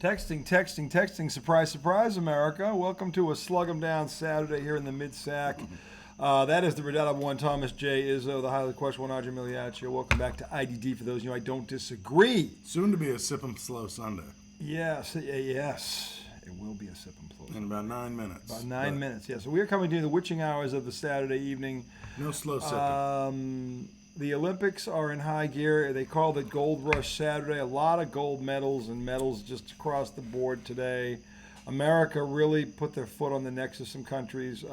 Texting. Surprise, surprise, America. Welcome to a Slug 'em Down Saturday here in the mid-sack. That is the Redoubtable One, Thomas J. Izzo, the highly questionable Najee Miliaccio. Welcome back to IDD for those of you I don't disagree. Soon to be a Sip 'em Slow Sunday. Yes. It will be a Sip 'em Slow. In about 9 minutes. About 9 minutes, yeah. So we are coming to the witching hours of the Saturday evening. No slow sipping. The Olympics are in high gear. They called it Gold Rush Saturday. A lot of gold medals and medals just across the board today. America really put their foot on the necks of some countries.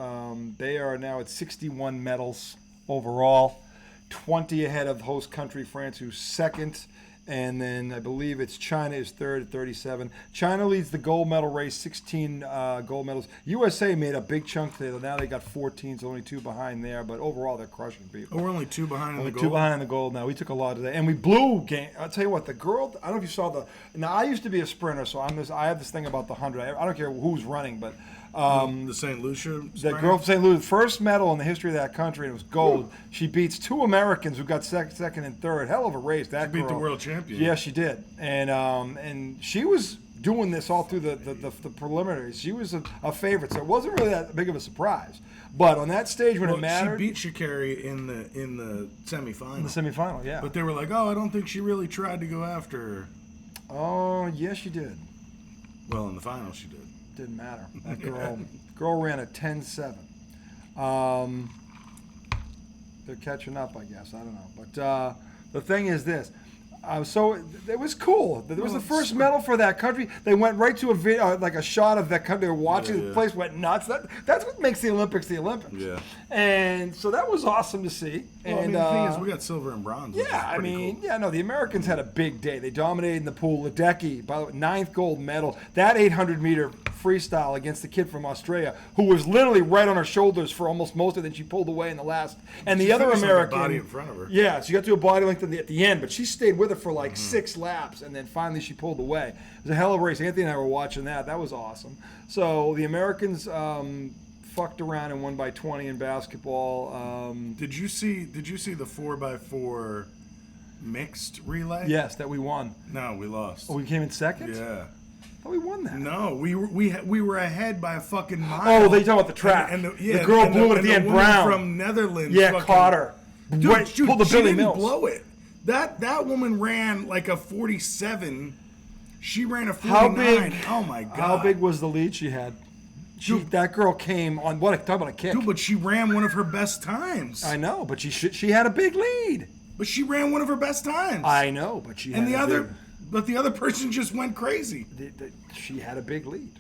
They are now at 61 medals overall, 20 ahead of host country France, who's second. And then I believe it's China is third at 37. China leads the gold medal race, 16 gold medals. USA made a big chunk today. Now they got 14, so only 2 behind there. But overall, they're crushing people. Oh, we're only 2 behind in the gold? 2 behind in the gold now. We took a lot today. And we blew game. I'll tell you what, the girl, I don't know if you saw the, now I used to be a sprinter, so I have this thing about the 100. I don't care who's running, but. The St. Lucia The girl from St. Louis, first medal in the history of that country, and it was gold. Ooh. She beats 2 Americans who got second and third. Hell of a race. That she beat girl. The world champion. Yeah, she did. And she was doing this all through the preliminaries. She was a favorite, so it wasn't really that big of a surprise. But on that stage when it mattered, she beat Sha'Carri in the semifinal. In the semifinal, yeah. But they were like, "Oh, I don't think she really tried to go after her." Oh, yes, she did. Well, in the final, she did. Didn't matter. That girl ran a 10.7. They're catching up, I guess. I don't know. But the thing is this. So it was cool. There was the first medal for that country. They went right to a video, like a shot of that country. They were watching. The place went nuts. That's what makes the Olympics the Olympics. Yeah. And so that was awesome to see. Well, and the thing is, we got silver and bronze. Yeah, cool. The Americans had a big day. They dominated in the pool. Ledecky, by the way, 9th gold medal. That 800-meter freestyle against the kid from Australia, who was literally right on her shoulders for almost most of it. Then she pulled away in the last. And the other American, like a body in front of her. Yeah, she got to a body length at the end, but she stayed with it for like 6 laps, and then finally she pulled away. It was a hell of a race. Anthony and I were watching that. That was awesome. So the Americans fucked around and won by 20 in basketball. Did you see the 4x4 mixed relay? Yes, that we won. No, we lost. Oh, we came in second? Yeah. Oh, we won that. No, we were ahead by a fucking mile. Oh, they talking about the track. The girl blew it at the end. Brown from Netherlands. Yeah, caught her. Dude, pulled the she Billy didn't Mills. blow it. That woman ran like a 47. She ran a 49. Oh my god. How big was the lead she had? That girl came on talk about a kick. Dude, but she ran one of her best times. I know, but she had a big lead. But she ran one of her best times. I know, but she had But the other person just went crazy. She had a big lead.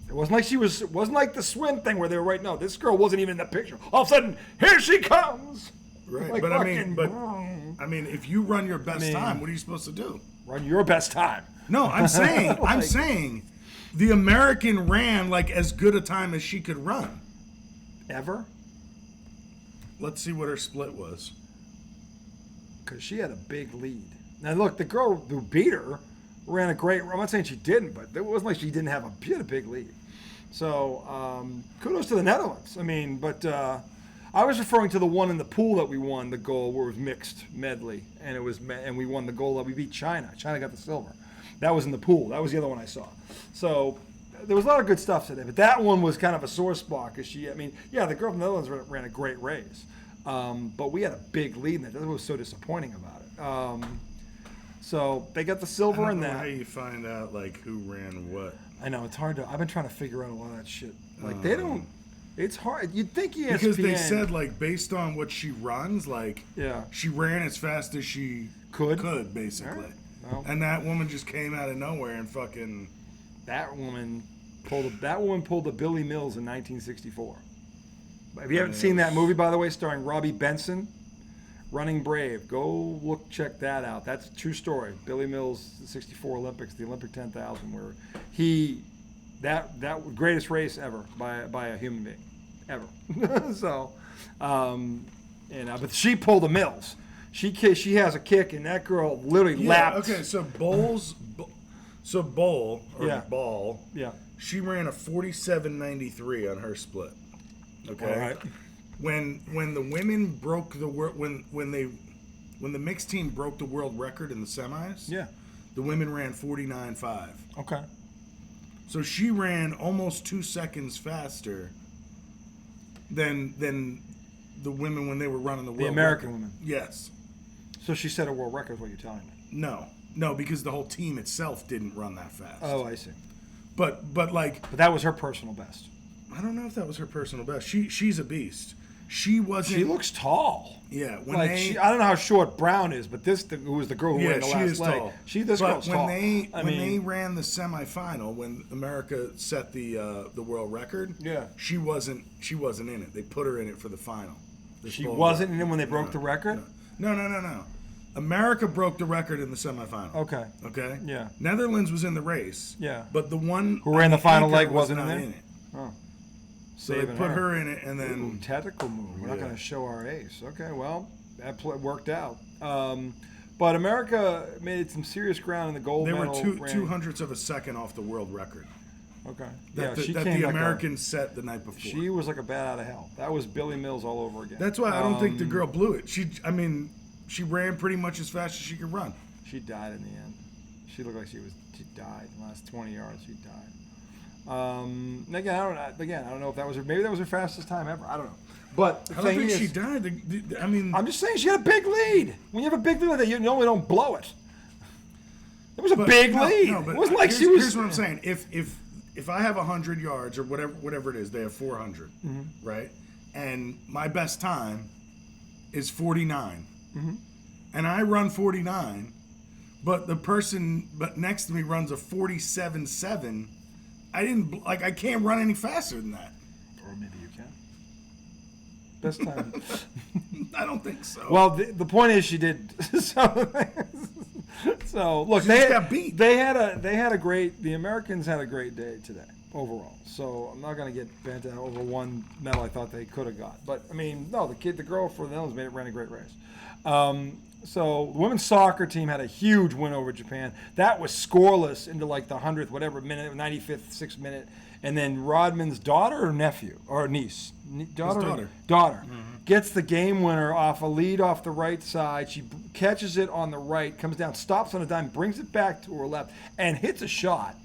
It wasn't like the swim thing where they were right. No, this girl wasn't even in the picture. All of a sudden, here she comes. Right, like but I mean, if you run your best time, what are you supposed to do? Run your best time. No, I'm saying, I'm saying, the American ran like as good a time as she could run. Ever? Let's see what her split was. Because she had a big lead. Now look, the girl who beat her ran a great. I'm not saying she didn't, but it wasn't like she didn't have she had a big lead. So kudos to the Netherlands. I mean, but I was referring to the one in the pool that we won the gold, where it was mixed medley, and we won the gold. That we beat China. China got the silver. That was in the pool. That was the other one I saw. So there was a lot of good stuff today, but that one was kind of a sore spot because the girl from the Netherlands ran a great race, but we had a big lead in that. That was so disappointing about it. So they got the silver in that. How you find out like who ran what? I know it's hard to. I've been trying to figure out a lot of that shit. Like they don't. It's hard. You'd think ESPN. Because they said like based on what she runs, like she ran as fast as she could basically. Right. Well, and that woman just came out of nowhere and fucking. That woman pulled the Billy Mills in 1964. If you haven't seen that movie, by the way, starring Robbie Benson, Running Brave, go check that out. That's a true story. Billy Mills, the 64 Olympics, the Olympic 10,000, where that greatest race ever by a human being, ever. So, but she pulled the Mills. She has a kick, and that girl literally lapped. Okay, so Ball. Yeah. She ran a 47.93 on her split. Okay. All right. When the women broke the world when the mixed team broke the world record in the semis. Yeah. The women ran 49.5. Okay. So she ran almost 2 seconds faster than the women when they were running the world record. The American women. Yes. So she set a world record, is what you're telling me. No, because the whole team itself didn't run that fast. Oh, I see. But that was her personal best. I don't know if that was her personal best. She's a beast. She wasn't. She looks tall. Yeah, I don't know how short Brown is, but who was the girl who ran the last leg? Tall. This girl's tall. When they ran the semifinal, when America set the world record, she wasn't in it. They put her in it for the final. She wasn't in it when they broke the record? No. America broke the record in the semifinal. Okay. Yeah. Netherlands was in the race. Yeah. But the one who ran the final leg was wasn't not in it. Oh. So they put her in it, and then... Ooh, tactical move. We're not going to show our ace. Okay, well, that worked out. But America made some serious ground in the gold medal. They were 2/200ths of a second off the world record. Okay. That the Americans set the night before. She was like a bat out of hell. That was Billy Mills all over again. That's why I don't think the girl blew it. She ran pretty much as fast as she could run. She died in the end. She looked like she died. The last 20 yards, she died. Again, I don't know if that was her. Maybe that was her fastest time ever. I don't know. But I don't think she died. I'm just saying she had a big lead. When you have a big lead like that, you normally don't blow it. It was a big lead. No, but it wasn't like she was. Here's what I'm saying. If I have 100 yards or whatever it is, they have 400, right? And my best time is 49, and I run 49, but the person next to me runs a 47.7. I can't run any faster than that. Or maybe you can. Best time. I don't think so. Well, the point is she did. So look, they got beat. The Americans had a great day today overall. So I'm not going to get bent out over one medal I thought they could have got. But the girl for the Netherlands ran a great race. So the women's soccer team had a huge win over Japan. That was scoreless into like the 100th, whatever minute, 95th, 6th minute. And then Rodman's daughter or nephew or niece? Daughter. Gets the game winner off a lead off the right side. She catches it on the right, comes down, stops on a dime, brings it back to her left, and hits a shot.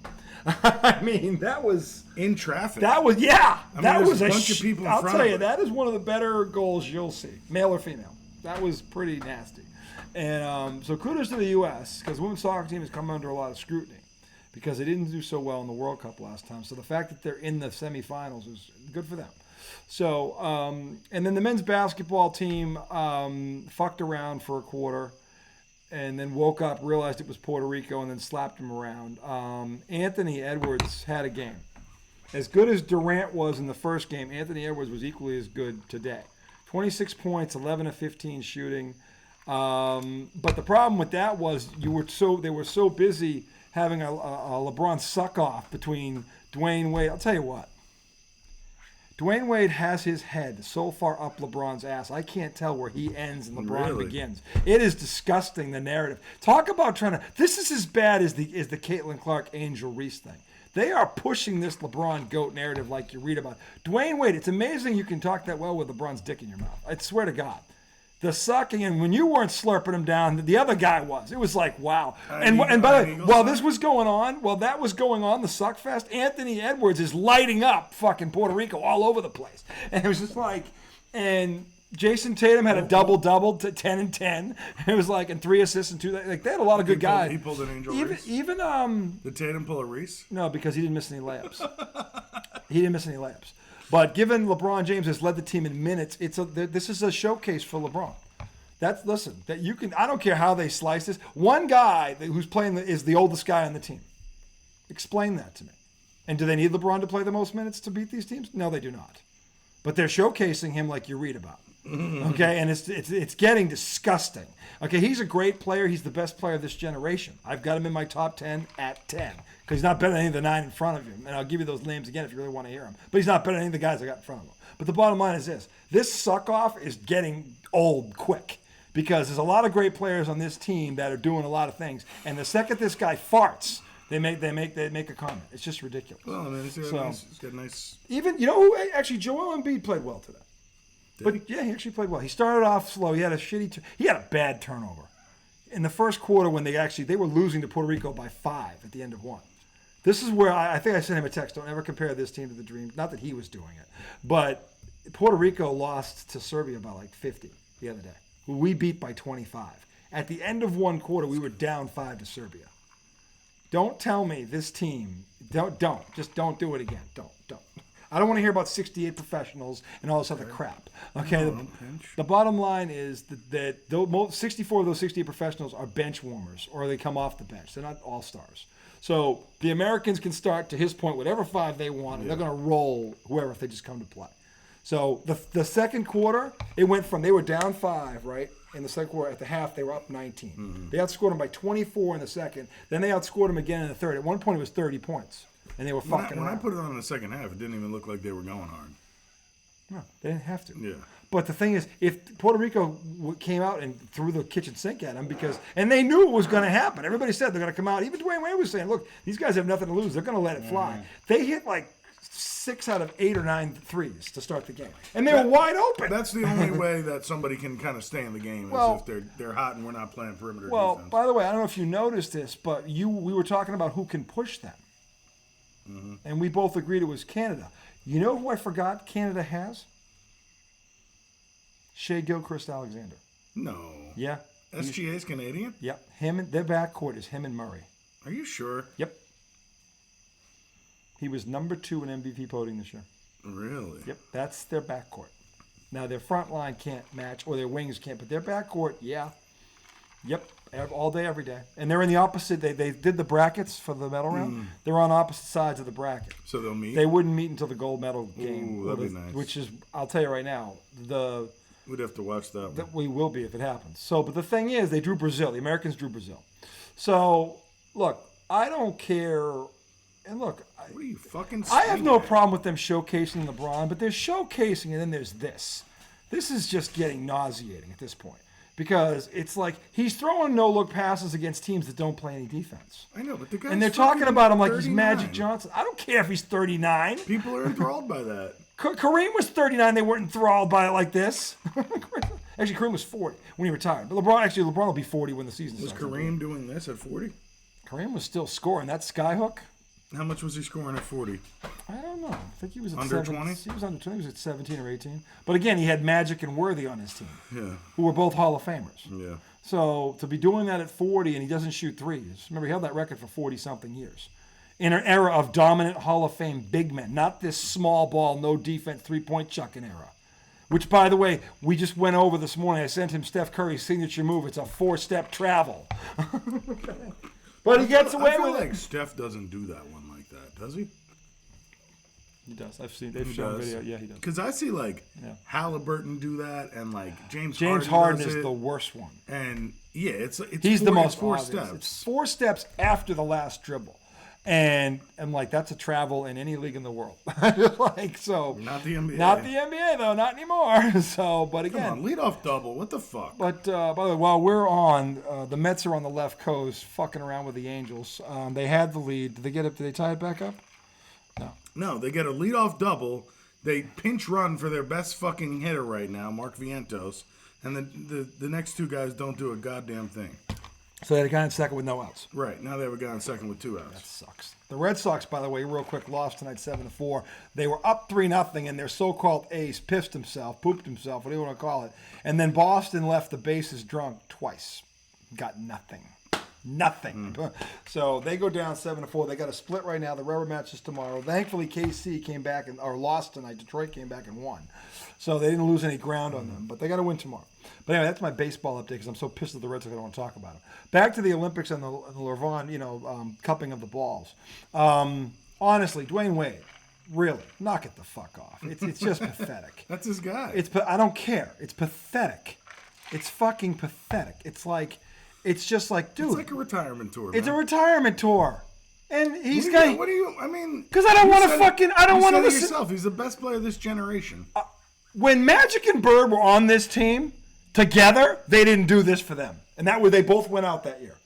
I mean, that was in traffic. That was that was a bunch of people in I'll front tell of you, her. that is one of the better goals you'll see, male or female. That was pretty nasty. And so kudos to the U.S. because the women's soccer team has come under a lot of scrutiny because they didn't do so well in the World Cup last time. So the fact that they're in the semifinals is good for them. So, and then the men's basketball team fucked around for a quarter and then woke up, realized it was Puerto Rico, and then slapped them around. Anthony Edwards had a game. As good as Durant was in the first game, Anthony Edwards was equally as good today. 26 points, 11 of 15 shooting. But the problem with that was they were so busy having a LeBron suck-off between Dwayne Wade. I'll tell you what. Dwayne Wade has his head so far up LeBron's ass, I can't tell where he ends and LeBron begins. It is disgusting, the narrative. Talk about this is as bad as the Caitlin Clark Angel Reese thing. They are pushing this LeBron GOAT narrative like you read about. Dwayne Wade, it's amazing you can talk that well with LeBron's dick in your mouth. I swear to God. The sucking, and when you weren't slurping him down, the other guy was. It was like, wow. And by the way, while this was going on, that was going on, the suck fest, Anthony Edwards is lighting up fucking Puerto Rico all over the place. And it was just like, and Jason Tatum had a double-double to 10 and 10. It was like, and 3 assists and 2. Like, they had a lot of good guys. He pulled an Angel Reese? Did Tatum pull a Reese? No, because he didn't miss any layups. But given LeBron James has led the team in minutes, this is a showcase for LeBron. I don't care how they slice this. One guy who's playing is the oldest guy on the team. Explain that to me. And do they need LeBron to play the most minutes to beat these teams? No, they do not. But they're showcasing him like you read about. Okay, and it's getting disgusting. Okay, he's a great player. He's the best player of this generation. I've got him in my top 10 at 10 because he's not better than any of the 9 in front of him. And I'll give you those names again if you really want to hear them. But he's not better than any of the guys I got in front of him. But the bottom line is this suck-off is getting old quick because there's a lot of great players on this team that are doing a lot of things. And the second this guy farts, they make a comment. It's just ridiculous. Well, I mean, he's got a nice. Even actually, Joel Embiid played well today. He actually played well. He started off slow. He had a bad turnover in the first quarter when they were losing to Puerto Rico by 5 at the end of one. This is where I think I sent him a text. Don't ever compare this team to the Dream. Not that he was doing it, but Puerto Rico lost to Serbia by like 50 the other day. We beat by 25. At the end of one quarter, we were down 5 to Serbia. Don't tell me this team. Just don't do it again. Don't. I don't want to hear about 68 professionals and all this other crap. Okay. The bottom line is that 64 of those 68 professionals are bench warmers, or they come off the bench. They're not all stars. So the Americans can start, to his point, whatever 5 they want, and they're going to roll whoever if they just come to play. So the second quarter, it went from, they were down 5, right? In the second quarter, at the half, they were up 19. Mm-hmm. They outscored them by 24 in the second. Then they outscored them again in the third. At one point, it was 30 points, and they were fucking When I put it on in the second half, it didn't even look like they were going hard. No, they didn't have to. Yeah. But the thing is, if Puerto Rico came out and threw the kitchen sink at them, and they knew it was going to happen. Everybody said they're going to come out. Even Dwayne Wade was saying, look, these guys have nothing to lose. They're going to let it fly. Mm-hmm. They hit like 6 out of 8 or 9 threes to start the game. And they were wide open. That's the only way that somebody can kind of stay in the game is if they're hot and we're not playing perimeter defense. By the way, I don't know if you noticed this, but we were talking about who can push them. Mm-hmm. And we both agreed it was Canada. You know who I forgot Canada has? Shea Gilchrist-Alexander. No. Yeah. SGA's Canadian? Yep. Their backcourt is him and Murray. Are you sure? Yep. He was number 2 in MVP voting this year. Really? Yep. That's their backcourt. Now, their front line can't match, or their wings can't, but their backcourt, yeah. Yep. All day, every day. And they're in the opposite. They did the brackets for the medal round. They're on opposite sides of the bracket. So they'll meet? They wouldn't meet until the gold medal game. Ooh, that'd be nice. Which is, I'll tell you right now, we'd have to watch that one. We will be if it happens. So, but the thing is, they drew Brazil. The Americans drew Brazil. So, look, I don't care. And look, what are you fucking saying? I have no problem with them showcasing LeBron, but they're showcasing, and then there's this. This is just getting nauseating at this point. Because it's like he's throwing no-look passes against teams that don't play any defense. I know, but the guy's and they're talking about him like 39. he's Magic Johnson. I don't care if he's 39. People are enthralled by that. Kareem was 39. They weren't enthralled by it like this. Actually, Kareem was 40 when he retired. But LeBron will be 40 when the season starts. Was Kareem doing this at 40? Kareem was still scoring. That skyhook. How much was he scoring at 40? I don't know. I think he was at under 20. He was under 20. He was at 17 or 18. But again, he had Magic and Worthy on his team. Yeah. Who were both Hall of Famers. Yeah. So to be doing that at 40 and he doesn't shoot threes. Remember, he held that record for 40-something years. In an era of dominant Hall of Fame big men, not this small ball, no defense, three-point chucking era. Which, by the way, we just went over this morning. I sent him Steph Curry's signature move. It's a 4-step travel. But he gets away with it. Steph doesn't do that one like that, does he? He does. They've shown video. Yeah, he does. Because I see Halliburton do that, and James Harden is the worst one. And yeah, he's the most 4 obvious. steps. It's 4 steps after the last dribble. And I'm like, that's a travel in any league in the world. Not the NBA. Not the NBA, though. Not anymore. So, but again. Come on, leadoff double. What the fuck? But, by the way, while we're on, the Mets are on the left coast fucking around with the Angels. They had the lead. Did they tie it back up? No. No, they get a leadoff double. They pinch run for their best fucking hitter right now, Mark Vientos. And the next 2 guys don't do a goddamn thing. So they had a guy in second with no outs. Right. Now they have a guy in second with 2 outs. That sucks. The Red Sox, by the way, real quick, lost tonight 7-4. They were up 3-0, and their so-called ace pooped himself, whatever you want to call it. And then Boston left the bases drunk twice. Got nothing. So they go down 7-4. They got a split right now. The rubber match is tomorrow. Thankfully, KC came back or lost tonight. Detroit came back and won. So they didn't lose any ground on them. But they got to win tomorrow. But anyway, that's my baseball update because I'm so pissed at the Red Sox I don't want to talk about them. Back to the Olympics and the LeBron, cupping of the balls. Honestly, Dwayne Wade, really, knock it the fuck off. It's just pathetic. That's his guy. I don't care. It's pathetic. It's fucking pathetic. It's just like, dude. It's like a retirement tour. It's a retirement tour. And he's got. Because I don't want to fucking. I don't want to listen. Yourself. He's the best player of this generation. When Magic and Bird were on this team together, they didn't do this for them. And they both went out that year.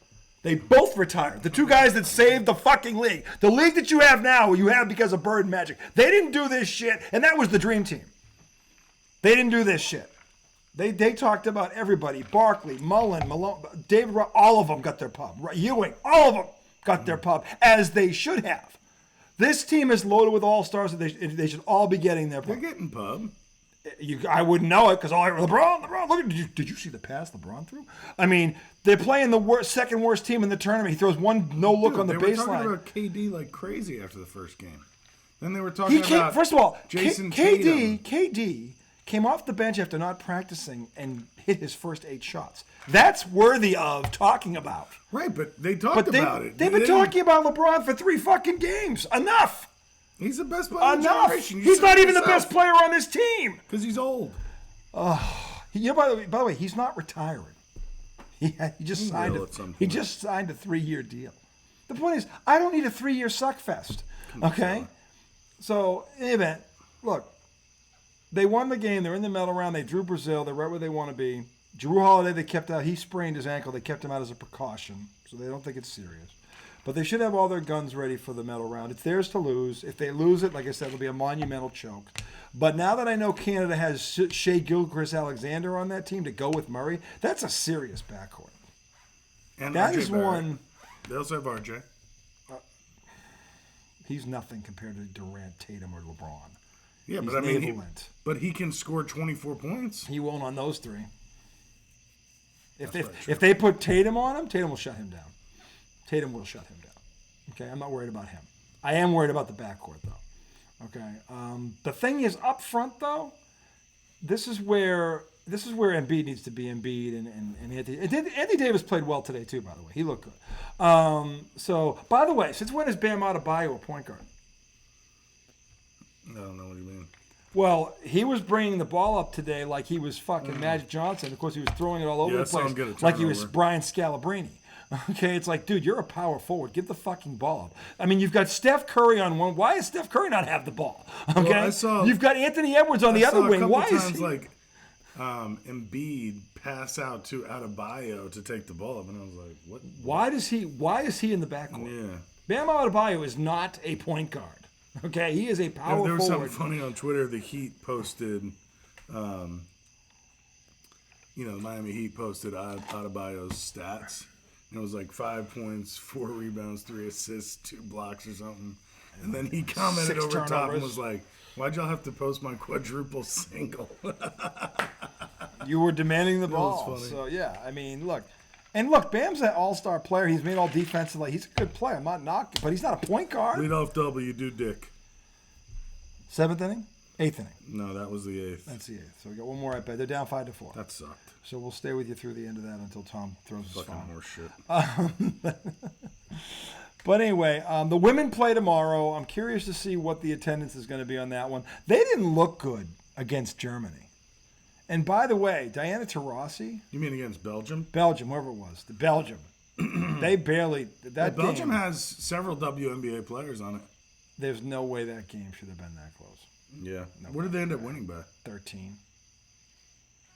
They both retired. The 2 guys that saved the fucking league. The league that you have now, you have because of Bird and Magic. They didn't do this shit. And that was the dream team. They didn't do this shit. They talked about everybody. Barkley, Mullen, Malone, David, all of them got their pub. Ewing, all of them. got their pop, as they should have. This team is loaded with all-stars. They should all be getting their They're pub. getting pub. I wouldn't know it because LeBron. Look, did you see the pass LeBron threw? I mean, they're playing the second worst team in the tournament. He throws one no look on the baseline. They were talking about KD like crazy after the first game. Then they were talking about first of all, Jason Tatum. KD came off the bench after not practicing and hit his first 8 shots. That's worthy of talking about. Right, but they talked about it. They've been talking about LeBron for 3 fucking games. Enough. He's the best player in the generation. He's not even the best player on this team. Because he's old. By the way, he's not retiring. He just signed a 3-year deal. The point is, I don't need a 3-year suckfest. Okay? So, in any event, look, they won the game. They're in the medal round. They drew Brazil. They're right where they want to be. Jrue Holiday, they kept out. He sprained his ankle. They kept him out as a precaution, so they don't think it's serious. But they should have all their guns ready for the medal round. It's theirs to lose. If they lose it, like I said, it'll be a monumental choke. But now that I know Canada has Shea Gilgeous-Alexander on that team to go with Murray, that's a serious backcourt. And that RJ is Barrett. one. They also have RJ. He's nothing compared to Durant, Tatum, or LeBron. Yeah, He's but I mean, he can score 24 points. He won't on those 3. If they put Tatum on him, Tatum will shut him down. Tatum will shut him down. Okay, I'm not worried about him. I am worried about the backcourt, though. Okay. The thing is, up front, though, this is where Embiid needs to be Embiid, and Anthony Davis played well today too. By the way, he looked good. So, by the way, since when is Bam Adebayo a point guard? I don't know what you mean. Well, he was bringing the ball up today like he was fucking Magic Johnson. Of course, he was throwing it all over the place like he was Brian Scalabrine. Okay, it's like, dude, you're a power forward. Give the fucking ball up. I mean, you've got Steph Curry on one. Why does Steph Curry not have the ball? Okay, you've got Anthony Edwards on the other wing. Why is he? Like Embiid pass out to Adebayo to take the ball up, and I was like, what? Why is he in the backcourt? Yeah, Bam Adebayo is not a point guard. Okay, he is a power forward. There was something funny on Twitter. The Heat posted, the Miami Heat posted Adebayo's stats. It was like 5 points, 4 rebounds, 3 assists, 2 blocks or something. And then he commented over top and was like, "Why'd y'all have to post my quadruple single?" You were demanding the ball. So, yeah, I mean, look. And look, Bam's an all-star player. He's made all defensive. He's a good player. I'm not knocking, but he's not a point guard. Lead off double, you do dick. 7th inning? 8th inning. No, that was the 8th. That's the 8th. So we got one more at bat. They're down 5-4. That sucked. So we'll stay with you through the end of that until Tom throws his phone. More shit. But anyway, the women play tomorrow. I'm curious to see what the attendance is going to be on that one. They didn't look good against Germany. And by the way, Diana Taurasi. You mean against Belgium? Belgium, whoever it was. The Belgium. They barely. Belgium has several WNBA players on it. There's no way that game should have been that close. Yeah. What did they end up winning by? 13.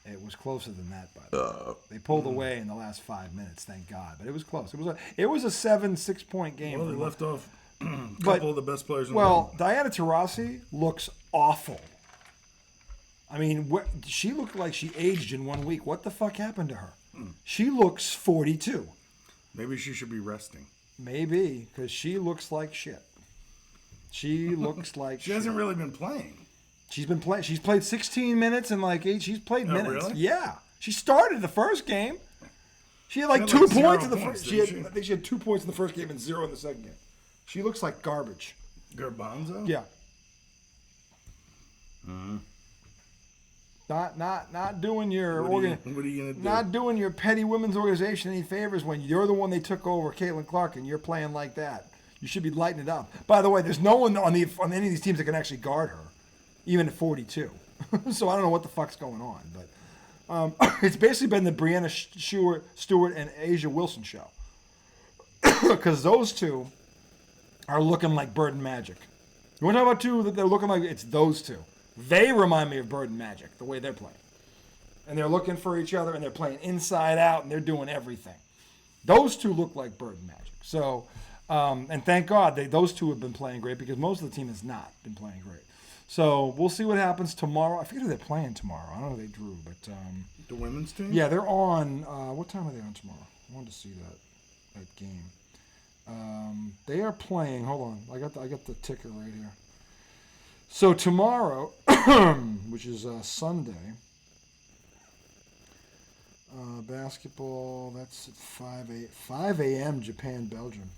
It was closer than that, by the way. They pulled away in the last 5 minutes, thank God. But it was close. It was a 7-6 point game. Well, they left off a couple of the best players in the world. world. Diana Taurasi looks awful. I mean, she looked like she aged in 1 week. What the fuck happened to her? She looks 42. Maybe she should be resting. Maybe, because she looks like shit. She looks like she hasn't really been playing. She's been playing. She's played 16 minutes and like 8. She's played minutes. Really? Yeah. She started the first game. She had like 2 points in the first. I think she had 2 points in the first game and 0 in the second game. She looks like garbage. Garbanzo? Yeah. Not doing your what are you gonna do? Not doing your petty women's organization any favors when you're the one they took over, Caitlin Clark, and you're playing like that. You should be lighting it up. By the way, there's no one on any of these teams that can actually guard her, even at 42. So I don't know what the fuck's going on, but it's basically been the Brianna Stewart and Asia Wilson show, because those two are looking like Bird and Magic. You want to talk about two that they're looking like? It's those two. They remind me of Bird and Magic, the way they're playing. And they're looking for each other, and they're playing inside out, and they're doing everything. Those two look like Bird and Magic. So, and thank God those two have been playing great, because most of the team has not been playing great. So we'll see what happens tomorrow. I forget who they're playing tomorrow. I don't know who they drew, but the women's team? Yeah, they're on. What time are they on tomorrow? I wanted to see that game. They are playing. Hold on, I got the ticker right here. So tomorrow, which is Sunday, basketball. That's at 5 a.m. Japan Belgium.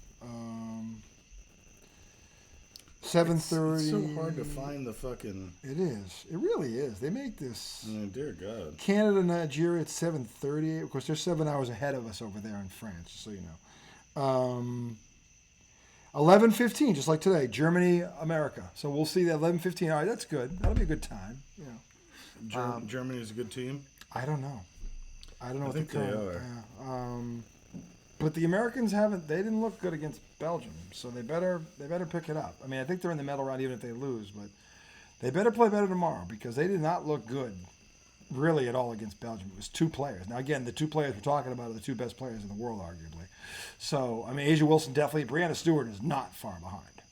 7:30. It's so hard to find the fucking. It is. It really is. They make this. Oh, dear God. Canada, Nigeria at 7:30. Of course, they're 7 hours ahead of us over there in France, just so you know. 11:15, just like today. Germany, America. So we'll see that 11:15. All right, that's good. That'll be a good time. You know. Germany is a good team. I don't know. I don't know. I think they are. Yeah. But the Americans haven't. They didn't look good against Belgium, so they better pick it up. I mean, I think they're in the medal round even if they lose, but they better play better tomorrow because they did not look good, really at all against Belgium. It was 2 players. Now again, the 2 players we're talking about are the 2 best players in the world, arguably. So I mean, Asia Wilson definitely. Brianna Stewart is not far behind.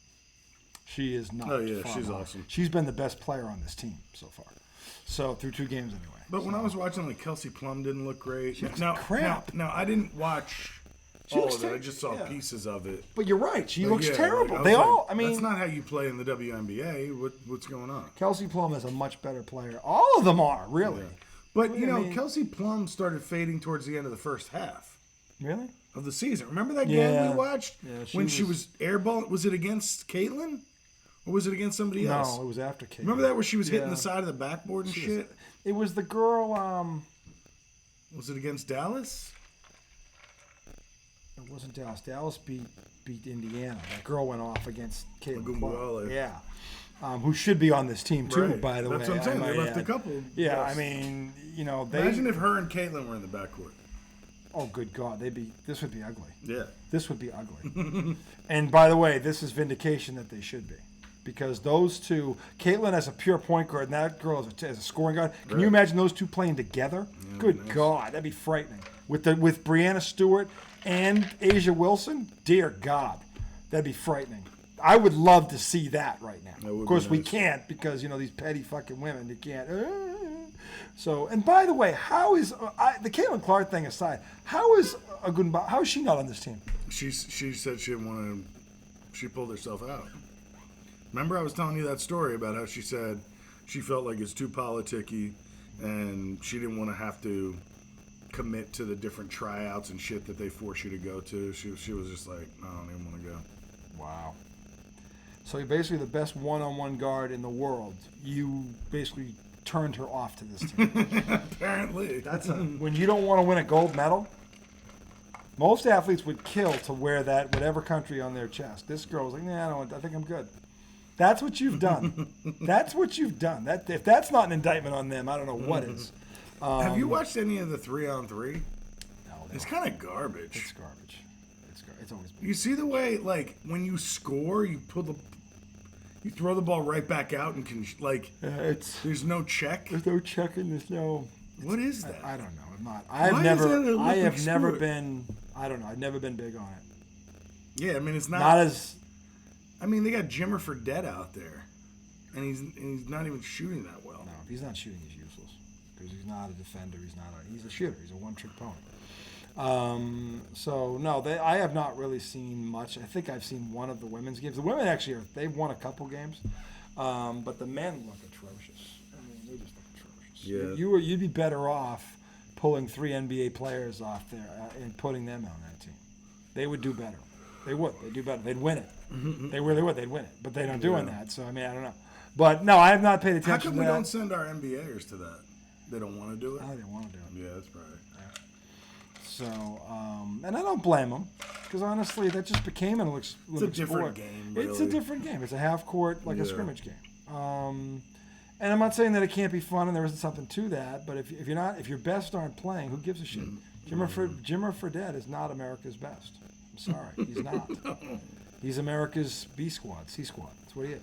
She is not. Oh yeah, far she's behind. awesome. She's been the best player on this team so far. So through 2 games anyway. But when I was watching, like Kelsey Plum didn't look great. She looks crap. Now I didn't watch She all looks of it. I terrible. just saw Yeah. pieces of it. But you're right. She But looks yeah, terrible. like, I They was like, all. I mean, that's not how you play in the WNBA. What's going on? Kelsey Plum is a much better player. All of them are really. Yeah. But you I know, mean- Kelsey Plum started fading towards the end of the first half Really? of the season. Remember that Yeah. game we watched Yeah, when she was airball? Was it against Caitlin, or was it against somebody else? No, it was after Kate. Remember that where she was hitting Yeah. the side of the backboard and shit? It was the girl. Was it against Dallas? It wasn't Dallas. Dallas beat Indiana. That girl went off against Caitlin Ogumbuala. Clark. Yeah. Who should be on this team too, Right. by the way. That's what I'm saying. I They might left a add. couple. Yeah, yes. I mean, you know, they. Imagine if her and Caitlin were in the backcourt. Oh, good God, this would be ugly. Yeah. This would be ugly. And by the way, this is vindication that they should be. Because those 2, Caitlin as a pure point guard, and that girl as a scoring guard. Can you imagine those 2 playing together? Good God, that'd be frightening. With Brianna Stewart and Asia Wilson, dear God, that'd be frightening. I would love to see that right now. would Of course, be we nice. can't because these petty fucking women. They can't. So, and by the way, how is the Caitlin Clark thing aside? How is she not on this team? She said she didn't want to. She pulled herself out. Remember, I was telling you that story about how she said she felt like it's too politicky, and she didn't want to have to commit to the different tryouts and shit that they force you to go to. She was just like, no, I don't even want to go. Wow. So you're basically the best one-on-one guard in the world. You basically turned her off to this team. Apparently, That's when you don't want to win a gold medal. Most athletes would kill to wear that whatever country on their chest. This girl was like, nah, I think I'm good. That's what you've done. That's what you've done. That if that's not an indictment on them, I don't know what is. Have you watched any of the 3-on-3? No, It's kind of garbage. it's garbage. It's always been. You see the way, like, when you score, you throw the ball right back out and can there's no check. There's no checking. There's no. What is that? I don't know. I'm not. Why is that an I have Olympic never sport? been. I don't know. I've never been big on it. Yeah, I mean it's Not as. I mean, they got Jimmer Fredette out there, and he's not even shooting that well. No, if he's not shooting, he's useless because he's not a defender. He's a shooter. He's a one-trick pony. So no, I have not really seen much. I think I've seen one of the women's games. The women actually they've won a couple games, but the men look atrocious. I mean, they just look atrocious. Yeah. You'd be better off pulling 3 NBA players off there and putting them on that team. They would do better. They would. They'd do better. They'd win it. They really would. They'd win it. But they're not doing that. So I mean, I don't know. But no, I have not paid How attention come to we that. don't send our NBAers to that? They don't want to do it. Oh, they want to do it. Yeah, that's probably. So, and I don't blame them because honestly, that just became an Olympic different sport. game, It's a really. different game. It's a half court, like a Yeah. scrimmage game. And I'm not saying that it can't be fun and there isn't something to that. But if your best aren't playing, who gives a shit? Jimmer Fredette is not America's best. I'm sorry, he's not. He's America's B squad, C squad. That's what he is.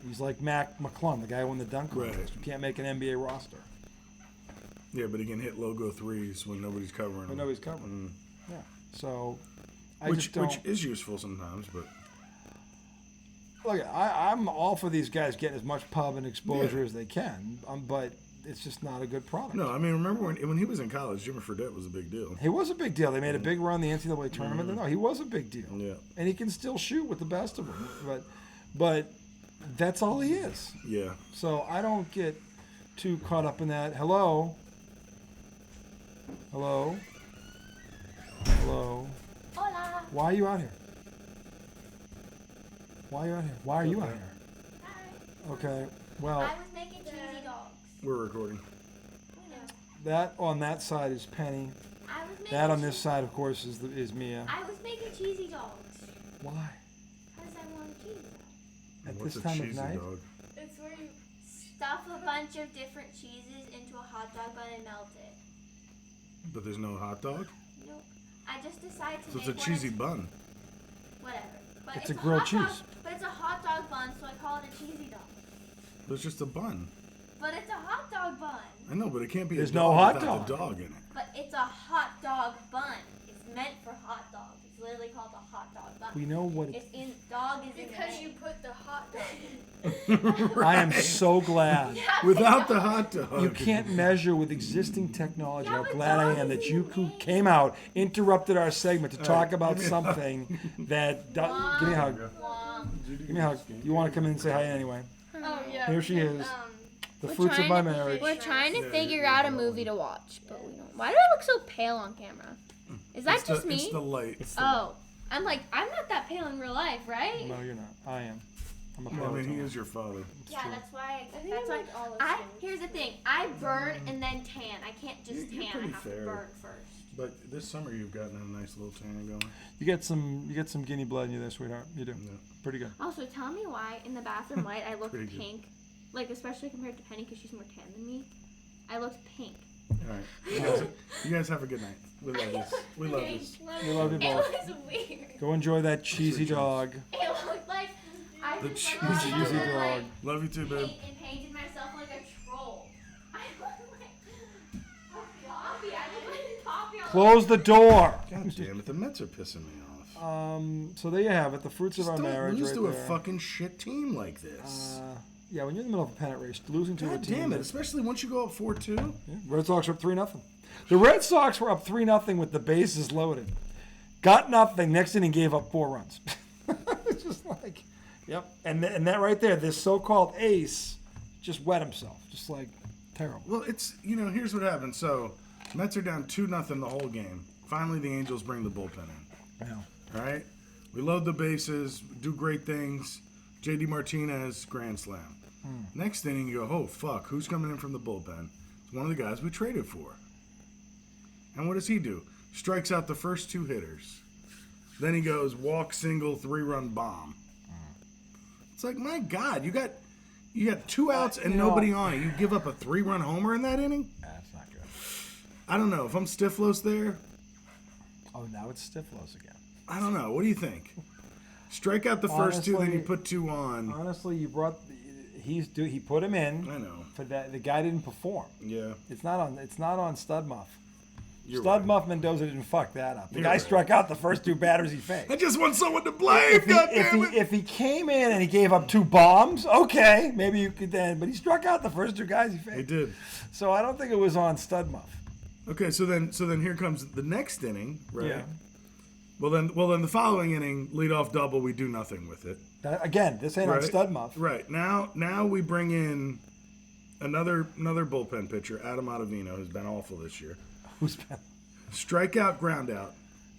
He's like Mac McClung, the guy who won the dunk contest. You can't make an NBA roster. Yeah, but he can hit logo threes when nobody's covering him. But nobody's covering. Yeah. So I Which just don't. which is useful sometimes, but Look, I'm all for these guys getting as much pub and exposure Yeah. as they can, but it's just not a good product. No, I mean, remember when he was in college, Jimmy Fredette was a big deal. He was a big deal. They made a big run in the NCAA tournament. No, he was a big deal. Yeah. And he can still shoot with the best of them. But that's all he is. Yeah. So I don't get too caught up in that. Hello? Hello? Hello? Hola. Why are you out here? Why are you out here? Why are you out here? Hi. Okay. Well, I was making cheesy dogs. We're recording. You know. that on that side is Penny. I was making That on this side, of course, is Mia. I was making cheesy dogs. Why? Because I want cheesy dogs. At What's this a time of cheesy night? dog? It's where you stuff a bunch of different cheeses into a hot dog bun and melt it. But there's no hot dog? Nope. I just decided to So make it's a cheesy bun. Whatever. But It's a grilled hot dog- cheese. But it's a hot dog bun, so I call it a cheesy dog. But it's just a bun. But it's a hot dog bun. I know, but it can't be There's a no dog hot without dog. the dog in it. But it's a hot dog bun. It's meant for hot dogs. It's literally called a hot dog bun. We know what It's in dog is in the Because you name. put the hot dog in. I am so glad. Yeah, Without but the hot dog. You can't measure with existing technology Yeah, how but glad I dog am is that in you the name. came out, interrupted our segment to talk right, about give me a hug. something that. Give me a hug. Give me a hug. You want to come in and say hi anyway? Oh yeah. Here she is. The We're fruits of trying my to- marriage. We're trying to Yeah, figure you're out a going. movie to watch, but we don't. Why do I look so pale on camera? Is that It's just the, me? It's the light. Oh, I'm like, I'm not that pale in real life, right? No, you're not. I am. I'm a I mean, he Peloton. is your father. Yeah, true. that's why. I think That's I'm why. like olive I skin. here's the thing. I burn and then tan. I can't just You're tan. I pretty have fair. to burn first. But this summer you've gotten a nice little tan going. You get some guinea blood in you there, sweetheart. You do. Yeah. Pretty good. Also, tell me why in the bathroom light I look Pretty good. pink, like especially compared to Penny because she's more tan than me. I looked pink. All right. You guys have a good night. We love this. We love this. We love you It both. was weird. Go enjoy that cheesy dog. It looked like I The just cheesy went on cheesy and, dog. Love you too, babe. and painted myself like a troll. I looked like a Poppy. I looked like a Poppy. Close the door. God damn it, the Mets are pissing me off. So there you have it. The fruits Just of our don't marriage lose right to a there. fucking shit team like this. Yeah, when you're in the middle of a pennant race, losing to a God team. damn it, that- especially once you go up 4-2. Yeah, Red Sox are up 3-0. The Red Sox were up 3-0 with the bases loaded. Got nothing. Next inning gave up 4 runs. It's just like, yep. And that right there, this so-called ace, just wet himself. Just like terrible. Well, it's, here's what happened. So, Mets are down 2-0 the whole game. Finally, the Angels bring the bullpen in. Yeah. All right? We load the bases, do great things. J.D. Martinez, grand slam. Next inning, you go, oh, fuck, who's coming in from the bullpen? It's one of the guys we traded for. And what does he do? Strikes out the first 2 hitters. Then he goes, walk, single, 3-run bomb. It's like, my God, you got 2 outs and nobody on it. You give up a 3-run homer in that inning? That's not good. I don't know. If I'm Stiflos there, Oh, now it's Stiflos again. I don't know. What do you think? Strike out the first 2, then you Honestly- put 2 on. Honestly, you brought he put him in. I know. For that, the guy didn't perform. Yeah. It's not on Studmuff. You're Studmuff Mendoza didn't fuck that up. The You're guy right. struck out the first 2 batters he faced. I just want someone to blame. God damn it. If he came in and he gave up 2 bombs, okay, maybe you could then. But he struck out the first 2 guys he He faced. did. So I don't think it was on Studmuff. Okay, so then here comes the next inning, right? Yeah. Well then the following inning, leadoff double, we do nothing with it. Again, this ain't on Right. Studmuff. Right. Now we bring in another bullpen pitcher, Adam Ottavino, who's been awful this year. Who's been? Strikeout, ground out.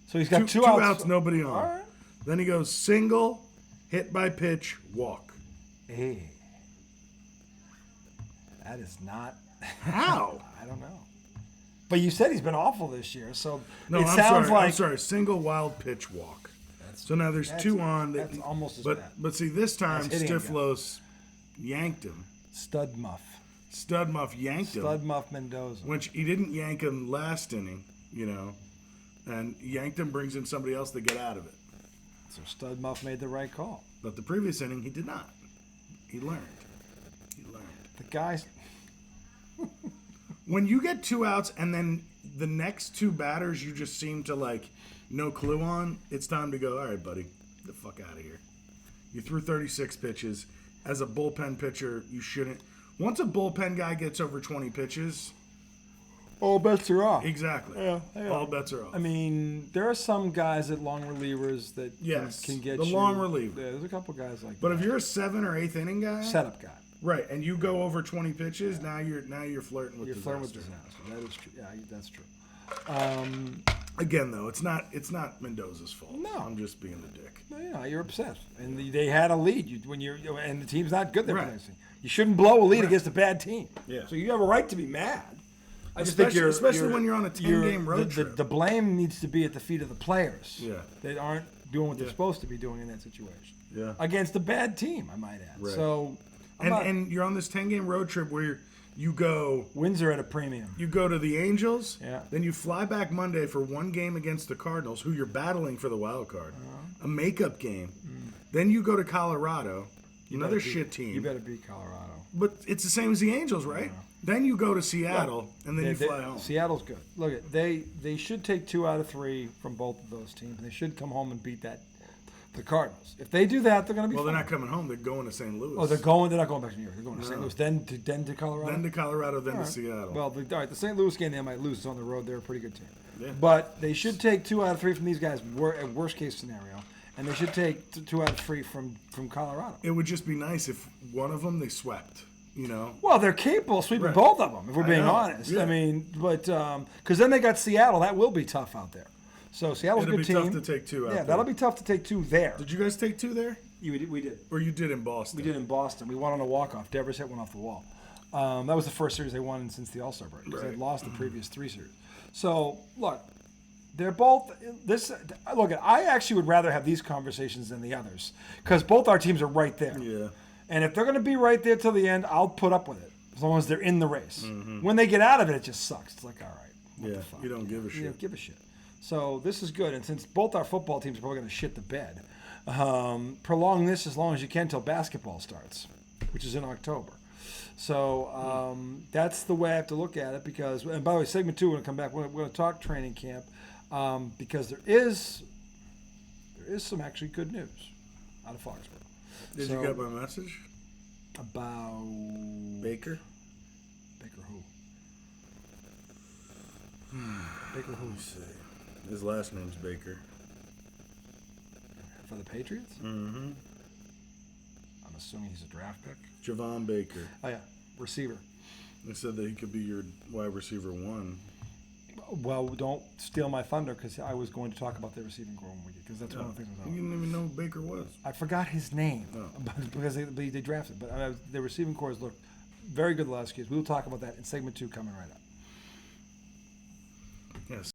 So he's got 2 two outs. outs, nobody on. All right. Then he goes single, hit by pitch, walk. Hey, that is not. How? I don't know. But you said he's been awful this year, so No, it I'm sounds sorry. like I'm sorry. Single wild pitch walk. So now there's that's- 2 on. that's almost as but bad. but see this time That's hitting him, Stiflos yanked him. Studmuff. Studmuff yanked him. Studmuff Mendoza. Which he didn't yank him last inning, and yanked him, brings in somebody else to get out of it. So Studmuff made the right call. But the previous inning, he did not. He learned. The guy's. When you get 2 outs and then the next 2 batters you just seem to no clue on, it's time to go, all right, buddy, get the fuck out of here. You threw 36 pitches. As a bullpen pitcher, you shouldn't. Once a bullpen guy gets over 20 pitches, All bets are off. exactly. Yeah. All bets are off. I mean, there are some guys at long relievers that Yes, can get the you. long reliever. Yeah, there's a couple guys like But that. if you're a 7th or 8th inning guy, Setup guy. right, and you go over 20 pitches, now you're flirting with You're disaster. flirting with disaster. That is true. Yeah, that's true. Again, though, it's not Mendoza's fault. No. I'm just being the dick. No, you know, you're upset, and they had a lead. And the team's not good. They're Right. placing. You shouldn't blow a lead Right. against a bad team. Yeah. So you have a right to be mad. I just think Especially when you're on a 10-game road trip. The blame needs to be at the feet of the players. Yeah. That aren't doing what they're Yeah. supposed to be doing in that situation. Yeah. Against a bad team, I might add. Right. So, I'm not- And you're on this 10-game road trip where you go wins are at a premium. to the Angels, Yeah. then you fly back Monday for one game against the Cardinals, who you're battling for the wild card, Uh-huh. a makeup game. Then you go to Colorado, another better beat- shit team. You better beat Colorado. But it's the same as the Angels, right? Then you go to Seattle, and then you fly home. Seattle's good. Look, they should take 2 out of 3 from both of those teams. They should come home and beat the Cardinals. If they do that, they're going to be. Well, they're fine. not coming home. They're going to St. Louis. Oh, they're not going back to New York. They're going to St. No. Louis, then to Colorado. Then to Colorado, then All to right. Seattle. Well, all right, the St. Louis game they might lose. It's on the road. They're a pretty good team. Yeah. But they should take 2 out of 3 from these guys. At worst case scenario, and they should take 2 out of 3 from Colorado. It would just be nice if one of them they swept. You know. Well, they're capable of sweeping Right. both of them, if we're being know. honest. Yeah. I mean, but because then they got Seattle, that will be tough out there. So Seattle's It'll a be good team. tough to take 2 out Yeah, there. that'll be tough to take 2 there. Did you guys take 2 there? We did. Or you did in Boston? We did in Boston. We won on a walk-off. Devers hit one off the wall. That was the first series they won since the All-Star break because Right. they'd lost the previous 3 series. So, look, they're both this. Look, I actually would rather have these conversations than the others because both our teams are right there. Yeah. And if they're going to be right there till the end, I'll put up with it as long as they're in the race. When they get out of it, it just sucks. It's like, all right, what Yeah, the fuck? you don't give a You shit. don't give a shit. So this is good. And since both our football teams are probably going to shit the bed, prolong this as long as you can till basketball starts, which is in October. So that's the way I have to look at it because, and by the way, segment 2, we're going to come back. We're going to talk training camp because there is some actually good news out of Foxborough. Did you get my message? About Baker? Baker who? Baker who? Let's see. His last name's Baker. For the Patriots? Mm-hmm. I'm assuming he's a draft pick. Javon Baker. Oh, yeah. Receiver. They said that he could be your wide receiver 1. Well, don't steal my thunder because I was going to talk about the receiving core one week because that's one of the things I was You on. didn't even know who Baker was. I forgot his name Oh. because they drafted. But the receiving cores looked very good the last years. We'll talk about that in segment 2 coming right up. Yes.